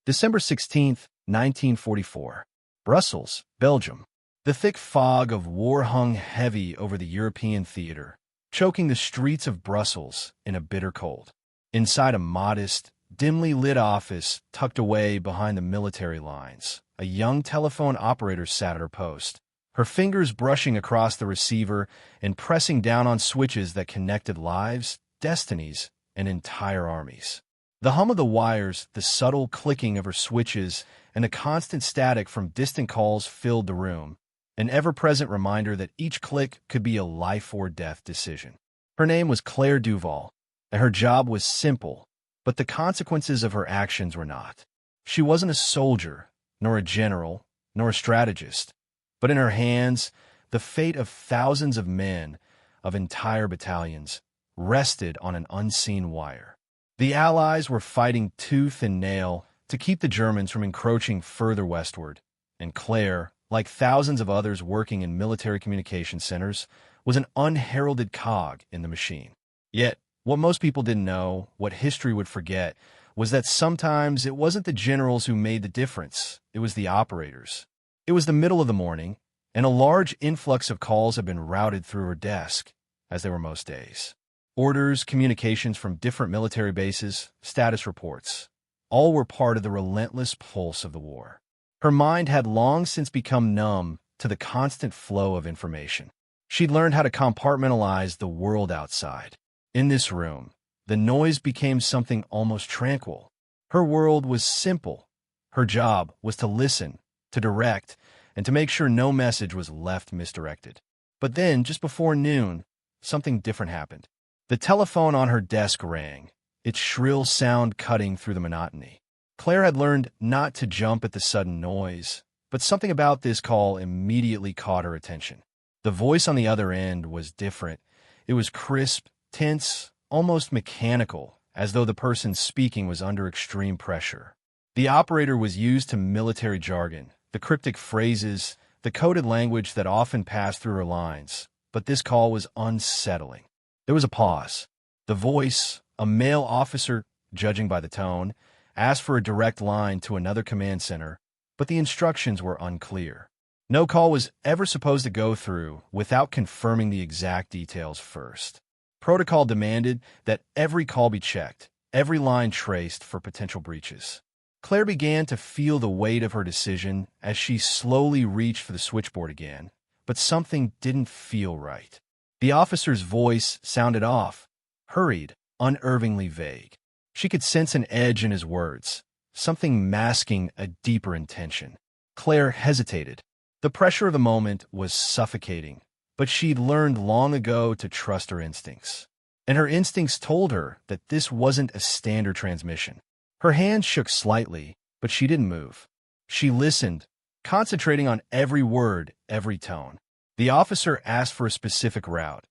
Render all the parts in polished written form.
December 16th, 1944. Brussels, Belgium. The thick fog of war hung heavy over the European theater, choking the streets of Brussels in a bitter cold. Inside a modest, dimly lit office tucked away behind the military lines, a young telephone operator sat at her post, her fingers brushing across the receiver and pressing down on switches that connected lives, destinies, and entire armies. The hum of the wires, the subtle clicking of her switches, and the constant static from distant calls filled the room, an ever-present reminder that each click could be a life-or-death decision. Her name was Claire Duval, and her job was simple, but the consequences of her actions were not. She wasn't a soldier, nor a general, nor a strategist, but in her hands, the fate of thousands of men, of entire battalions, rested on an unseen wire. The Allies were fighting tooth and nail to keep the Germans from encroaching further westward, and Claire, like thousands of others working in military communication centers, was an unheralded cog in the machine. Yet, what most people didn't know, what history would forget, was that sometimes it wasn't the generals who made the difference, it was the operators. It was the middle of the morning, and a large influx of calls had been routed through her desk, as they were most days. Orders, communications from different military bases, status reports, all were part of the relentless pulse of the war. Her mind had long since become numb to the constant flow of information. She'd learned how to compartmentalize the world outside. In this room, the noise became something almost tranquil. Her world was simple. Her job was to listen, to direct, and to make sure no message was left misdirected. But then, just before noon, something different happened. The telephone on her desk rang, its shrill sound cutting through the monotony. Claire had learned not to jump at the sudden noise, but something about this call immediately caught her attention. The voice on the other end was different. It was crisp, tense, almost mechanical, as though the person speaking was under extreme pressure. The operator was used to military jargon, the cryptic phrases, the coded language that often passed through her lines, but this call was unsettling. There was a pause. The voice, a male officer, judging by the tone, asked for a direct line to another command center, but the instructions were unclear. No call was ever supposed to go through without confirming the exact details first. Protocol demanded that every call be checked, every line traced for potential breaches. Claire began to feel the weight of her decision as she slowly reached for the switchboard again, but something didn't feel right. The officer's voice sounded off, hurried, unnervingly vague. She could sense an edge in his words, something masking a deeper intention. Claire hesitated. The pressure of the moment was suffocating, but she'd learned long ago to trust her instincts. And her instincts told her that this wasn't a standard transmission. Her hands shook slightly, but she didn't move. She listened, concentrating on every word, every tone. The officer asked for a specific route,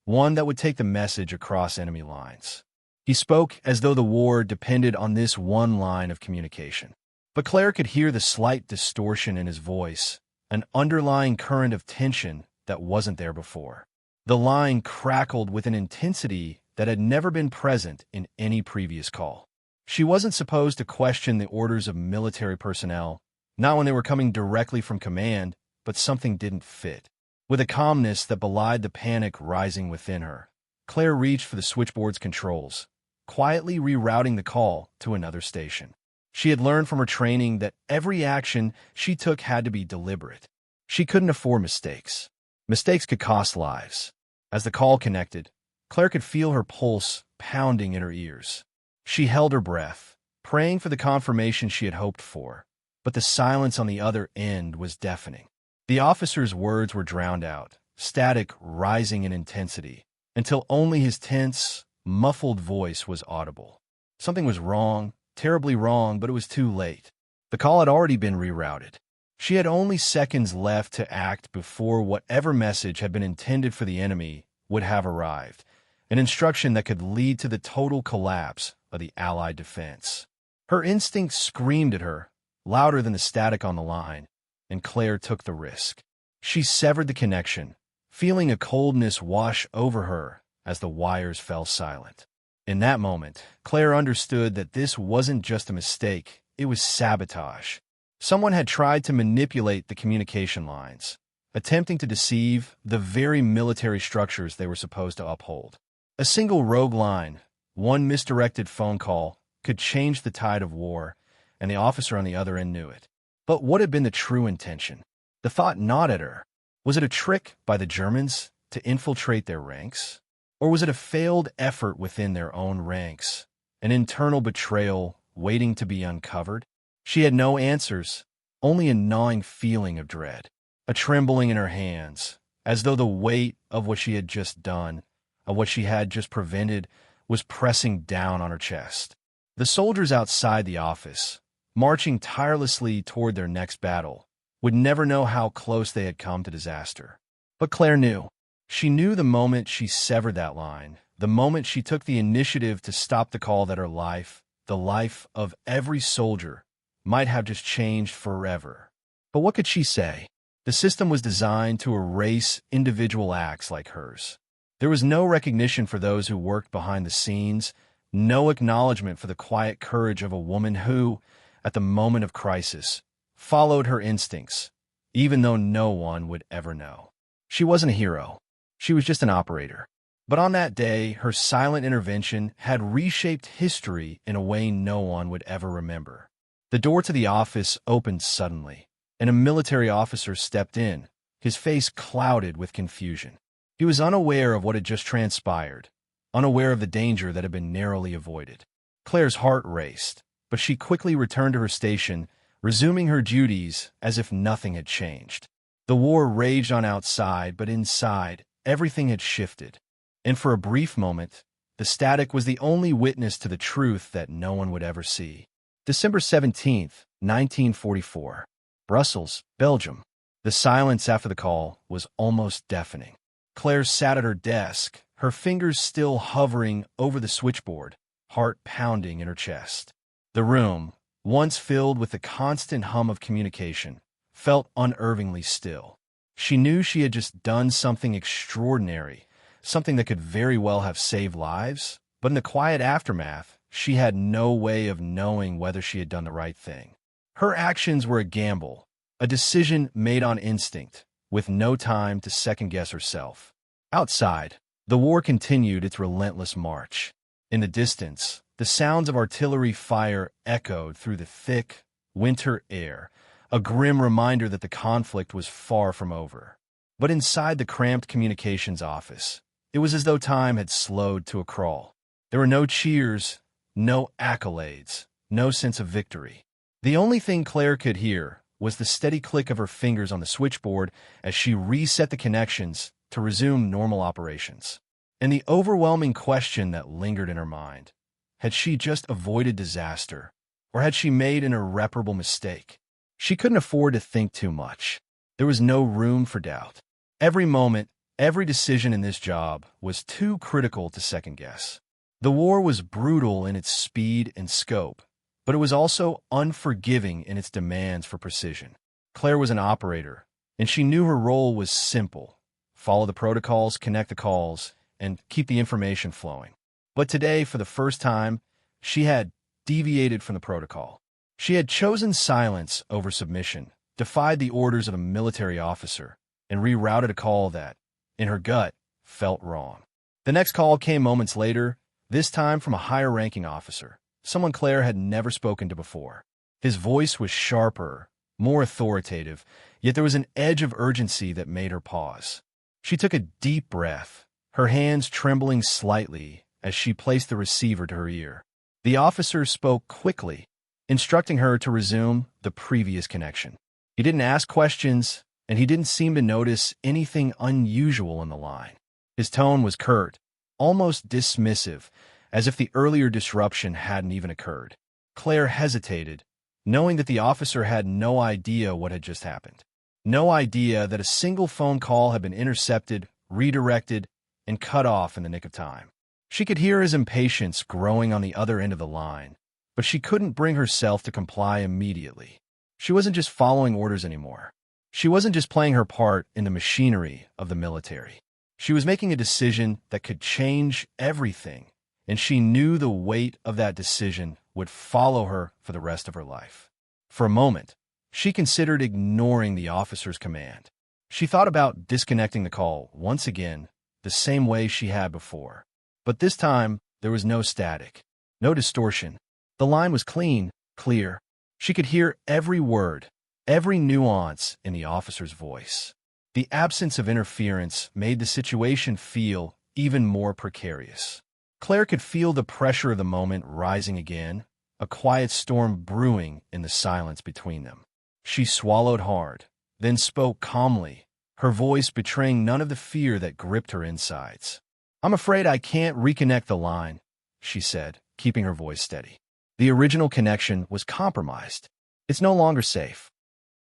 one that would take the message across enemy lines. He spoke as though the war depended on this one line of communication. But Claire could hear the slight distortion in his voice, an underlying current of tension that wasn't there before. The line crackled with an intensity that had never been present in any previous call. She wasn't supposed to question the orders of military personnel, not when they were coming directly from command, but something didn't fit. With a calmness that belied the panic rising within her, Claire reached for the switchboard's controls, quietly rerouting the call to another station. She had learned from her training that every action she took had to be deliberate. She couldn't afford mistakes. Mistakes could cost lives. As the call connected, Claire could feel her pulse pounding in her ears. She held her breath, praying for the confirmation she had hoped for, but the silence on the other end was deafening. The officer's words were drowned out, static rising in intensity, until only his tense, muffled voice was audible. Something was wrong, terribly wrong, but it was too late. The call had already been rerouted. She had only seconds left to act before whatever message had been intended for the enemy would have arrived, an instruction that could lead to the total collapse of the Allied defense. Her instinct screamed at her, louder than the static on the line, and Claire took the risk. She severed the connection, feeling a coldness wash over her as the wires fell silent. In that moment, Claire understood that this wasn't just a mistake, it was sabotage. Someone had tried to manipulate the communication lines, attempting to deceive the very military structures they were supposed to uphold. A single rogue line, one misdirected phone call, could change the tide of war, and the officer on the other end knew it. But what had been the true intention? The thought gnawed at her. Was it a trick by the Germans to infiltrate their ranks? Or was it a failed effort within their own ranks, an internal betrayal waiting to be uncovered? She had no answers, only a gnawing feeling of dread, a trembling in her hands, as though the weight of what she had just done, of what she had just prevented, was pressing down on her chest. The soldiers outside the office, marching tirelessly toward their next battle, would never know how close they had come to disaster. But Claire knew. She knew the moment she severed that line, the moment she took the initiative to stop the call, that her life, the life of every soldier, might have just changed forever. But what could she say? The system was designed to erase individual acts like hers. There was no recognition for those who worked behind the scenes, no acknowledgement for the quiet courage of a woman who, at the moment of crisis, followed her instincts, even though no one would ever know. She wasn't a hero. She was just an operator. But on that day, her silent intervention had reshaped history in a way no one would ever remember. The door to the office opened suddenly, and a military officer stepped in, his face clouded with confusion. He was unaware of what had just transpired, unaware of the danger that had been narrowly avoided. Claire's heart raced, but she quickly returned to her station, resuming her duties as if nothing had changed. The war raged on outside, but inside, everything had shifted. And for a brief moment, the static was the only witness to the truth that no one would ever see. December 17th, 1944. Brussels, Belgium. The silence after the call was almost deafening. Claire sat at her desk, her fingers still hovering over the switchboard, heart pounding in her chest. The room, once filled with the constant hum of communication, felt unnervingly still. She knew she had just done something extraordinary, something that could very well have saved lives, but in the quiet aftermath, she had no way of knowing whether she had done the right thing. Her actions were a gamble, a decision made on instinct, with no time to second-guess herself. Outside, the war continued its relentless march. In the distance, the sounds of artillery fire echoed through the thick, winter air, a grim reminder that the conflict was far from over. But inside the cramped communications office, it was as though time had slowed to a crawl. There were no cheers, no accolades, no sense of victory. The only thing Claire could hear was the steady click of her fingers on the switchboard as she reset the connections to resume normal operations. And the overwhelming question that lingered in her mind: had she just avoided disaster, or had she made an irreparable mistake? She couldn't afford to think too much. There was no room for doubt. Every moment, every decision in this job was too critical to second-guess. The war was brutal in its speed and scope, but it was also unforgiving in its demands for precision. Claire was an operator, and she knew her role was simple: follow the protocols, connect the calls, and keep the information flowing. But today, for the first time, she had deviated from the protocol. She had chosen silence over submission, defied the orders of a military officer, and rerouted a call that, in her gut, felt wrong. The next call came moments later, this time from a higher-ranking officer, someone Claire had never spoken to before. His voice was sharper, more authoritative, yet there was an edge of urgency that made her pause. She took a deep breath, her hands trembling slightly as she placed the receiver to her ear. The officer spoke quickly, instructing her to resume the previous connection. He didn't ask questions, and he didn't seem to notice anything unusual in the line. His tone was curt, almost dismissive, as if the earlier disruption hadn't even occurred. Claire hesitated, knowing that the officer had no idea what had just happened. No idea that a single phone call had been intercepted, redirected, and cut off in the nick of time. She could hear his impatience growing on the other end of the line, but she couldn't bring herself to comply immediately. She wasn't just following orders anymore. She wasn't just playing her part in the machinery of the military. She was making a decision that could change everything, and she knew the weight of that decision would follow her for the rest of her life. For a moment, she considered ignoring the officer's command. She thought about disconnecting the call once again, the same way she had before. But this time, there was no static, no distortion. The line was clean, clear. She could hear every word, every nuance in the officer's voice. The absence of interference made the situation feel even more precarious. Claire could feel the pressure of the moment rising again, a quiet storm brewing in the silence between them. She swallowed hard, then spoke calmly, her voice betraying none of the fear that gripped her insides. "I'm afraid I can't reconnect the line," she said, keeping her voice steady. "The original connection was compromised. It's no longer safe."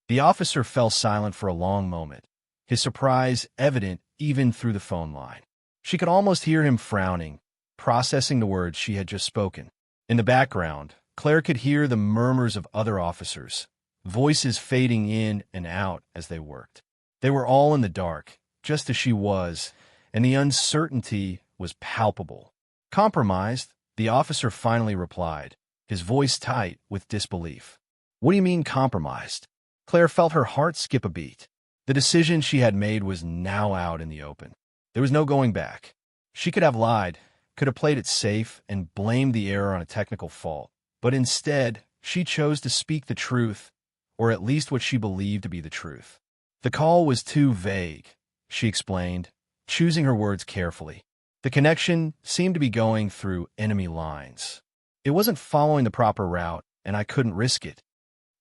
The officer fell silent for a long moment, his surprise evident even through the phone line. She could almost hear him frowning, processing the words she had just spoken. In the background, Claire could hear the murmurs of other officers, voices fading in and out as they worked. They were all in the dark, just as she was, and the uncertainty was palpable. "Compromised?" the officer finally replied, his voice tight with disbelief. "What do you mean compromised?" Claire felt her heart skip a beat. The decision she had made was now out in the open. There was no going back. She could have lied, could have played it safe and blamed the error on a technical fault. But instead, she chose to speak the truth, or at least what she believed to be the truth. "The call was too vague," she explained, choosing her words carefully. "The connection seemed to be going through enemy lines. It wasn't following the proper route, and I couldn't risk it."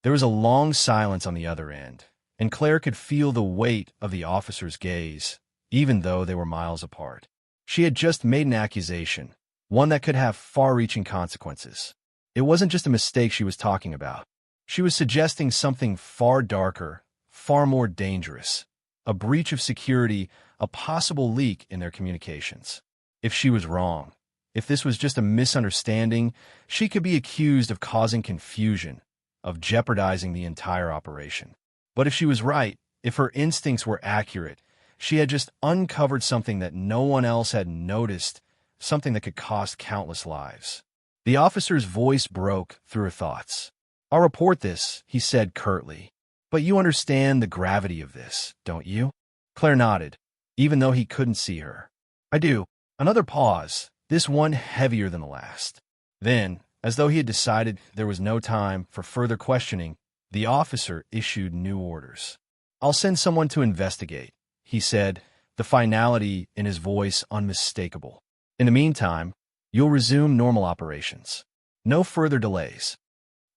There was a long silence on the other end, and Claire could feel the weight of the officer's gaze, even though they were miles apart. She had just made an accusation, one that could have far-reaching consequences. It wasn't just a mistake she was talking about. She was suggesting something far darker, far more dangerous, a breach of security, a possible leak in their communications. If she was wrong, if this was just a misunderstanding, she could be accused of causing confusion, of jeopardizing the entire operation. But if she was right, if her instincts were accurate, she had just uncovered something that no one else had noticed, something that could cost countless lives. The officer's voice broke through her thoughts. "I'll report this," he said curtly. "But you understand the gravity of this, don't you?" Claire nodded, even though he couldn't see her. "I do." Another pause, this one heavier than the last. Then, as though he had decided there was no time for further questioning, the officer issued new orders. "I'll send someone to investigate," he said, the finality in his voice unmistakable. "In the meantime, you'll resume normal operations. No further delays."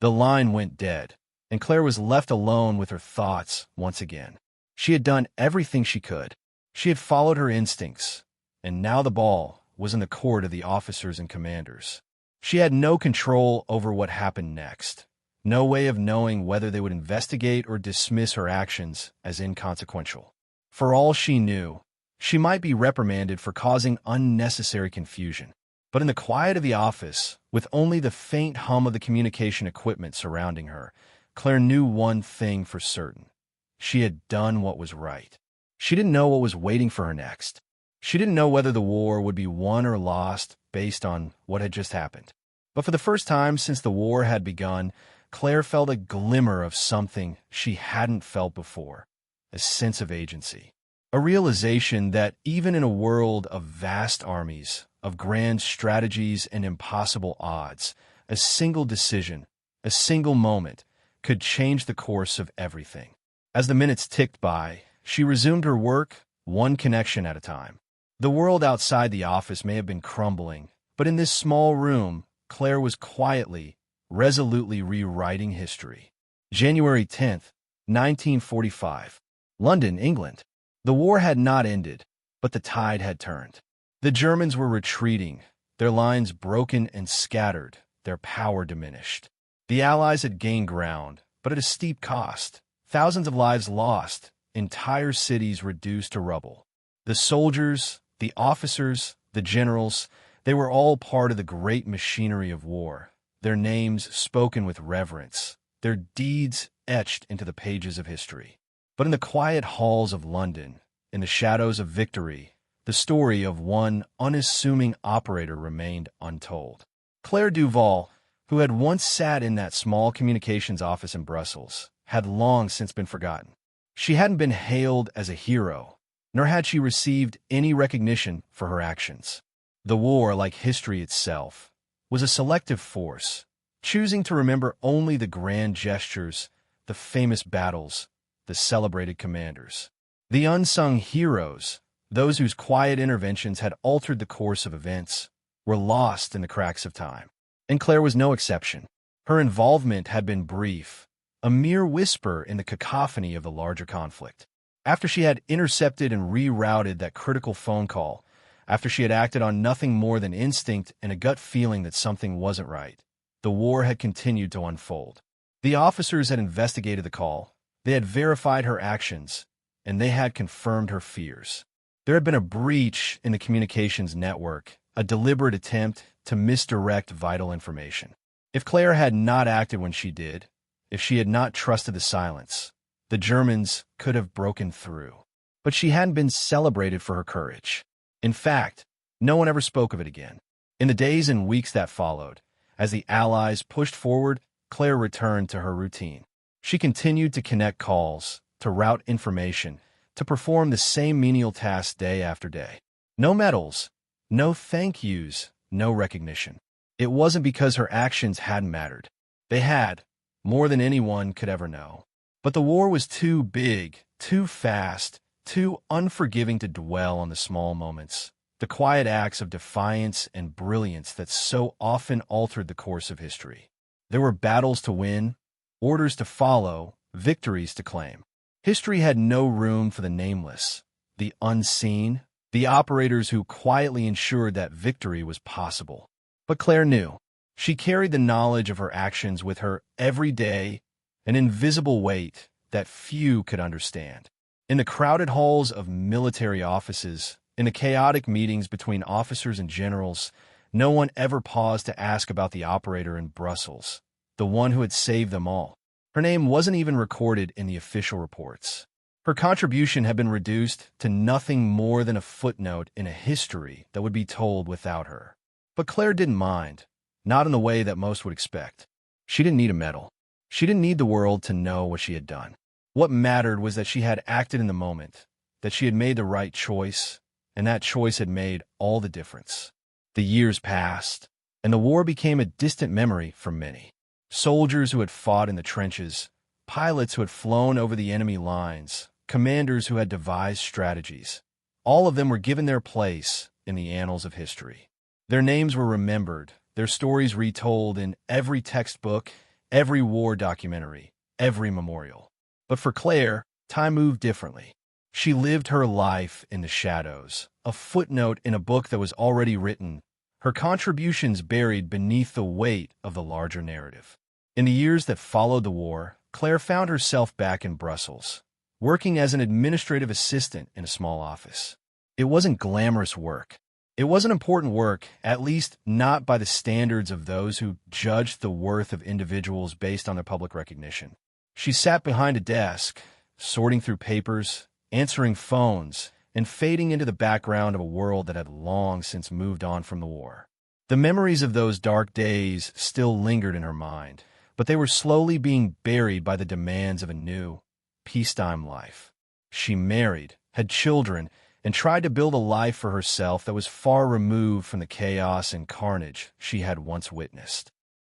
The line went dead, and Claire was left alone with her thoughts once again. She had done everything she could. She had followed her instincts, and now the ball was in the court of the officers and commanders. She had no control over what happened next, no way of knowing whether they would investigate or dismiss her actions as inconsequential. For all she knew, she might be reprimanded for causing unnecessary confusion. But in the quiet of the office, with only the faint hum of the communication equipment surrounding her, Claire knew one thing for certain. She had done what was right. She didn't know what was waiting for her next. She didn't know whether the war would be won or lost based on what had just happened. But for the first time since the war had begun, Claire felt a glimmer of something she hadn't felt before, a sense of agency. A realization that even in a world of vast armies, of grand strategies and impossible odds, a single decision, a single moment, could change the course of everything. As the minutes ticked by, she resumed her work, one connection at a time. The world outside the office may have been crumbling, but in this small room, Claire was quietly, resolutely rewriting history. January 10th, 1945. London, England. The war had not ended, but the tide had turned. The Germans were retreating, their lines broken and scattered, their power diminished. The Allies had gained ground, but at a steep cost. Thousands of lives lost, entire cities reduced to rubble. The soldiers, the officers, the generals, they were all part of the great machinery of war, their names spoken with reverence, their deeds etched into the pages of history. But in the quiet halls of London, in the shadows of victory, the story of one unassuming operator remained untold. Claire Duval, who had once sat in that small communications office in Brussels, had long since been forgotten. She hadn't been hailed as a hero, nor had she received any recognition for her actions. The war, like history itself, was a selective force, choosing to remember only the grand gestures, the famous battles, the celebrated commanders. The unsung heroes, those whose quiet interventions had altered the course of events, were lost in the cracks of time. And Claire was no exception. Her involvement had been brief, a mere whisper in the cacophony of the larger conflict. After she had intercepted and rerouted that critical phone call, after she had acted on nothing more than instinct and a gut feeling that something wasn't right, the war had continued to unfold. The officers had investigated the call, they had verified her actions, and they had confirmed her fears. There had been a breach in the communications network, a deliberate attempt to misdirect vital information. If Claire had not acted when she did, if she had not trusted the silence, the Germans could have broken through. But she hadn't been celebrated for her courage. In fact, no one ever spoke of it again. In the days and weeks that followed, as the Allies pushed forward, Claire returned to her routine. She continued to connect calls, to route information, to perform the same menial tasks day after day. No medals, no thank yous, no recognition. It wasn't because her actions hadn't mattered. They had, more than anyone could ever know. But the war was too big, too fast, too unforgiving to dwell on the small moments, the quiet acts of defiance and brilliance that so often altered the course of history. There were battles to win, orders to follow, victories to claim. History had no room for the nameless, the unseen, the operators who quietly ensured that victory was possible. But Claire knew. She carried the knowledge of her actions with her every day, an invisible weight that few could understand. In the crowded halls of military offices, in the chaotic meetings between officers and generals, no one ever paused to ask about the operator in Brussels, the one who had saved them all. Her name wasn't even recorded in the official reports. Her contribution had been reduced to nothing more than a footnote in a history that would be told without her. But Claire didn't mind, not in the way that most would expect. She didn't need a medal. She didn't need the world to know what she had done. What mattered was that she had acted in the moment, that she had made the right choice, and that choice had made all the difference. The years passed, and the war became a distant memory for many. Soldiers who had fought in the trenches, pilots who had flown over the enemy lines, commanders who had devised strategies. All of them were given their place in the annals of history. Their names were remembered, their stories retold in every textbook, every war documentary, every memorial. But for Claire, time moved differently. She lived her life in the shadows, a footnote in a book that was already written, her contributions buried beneath the weight of the larger narrative. In the years that followed the war, Claire found herself back in Brussels, working as an administrative assistant in a small office. It wasn't glamorous work. It wasn't important work, at least not by the standards of those who judged the worth of individuals based on their public recognition. She sat behind a desk, sorting through papers, answering phones, and fading into the background of a world that had long since moved on from the war. The memories of those dark days still lingered in her mind, but they were slowly being buried by the demands of a new, peacetime life. She married, had children, and tried to build a life for herself that was far removed from the chaos and carnage she had once witnessed.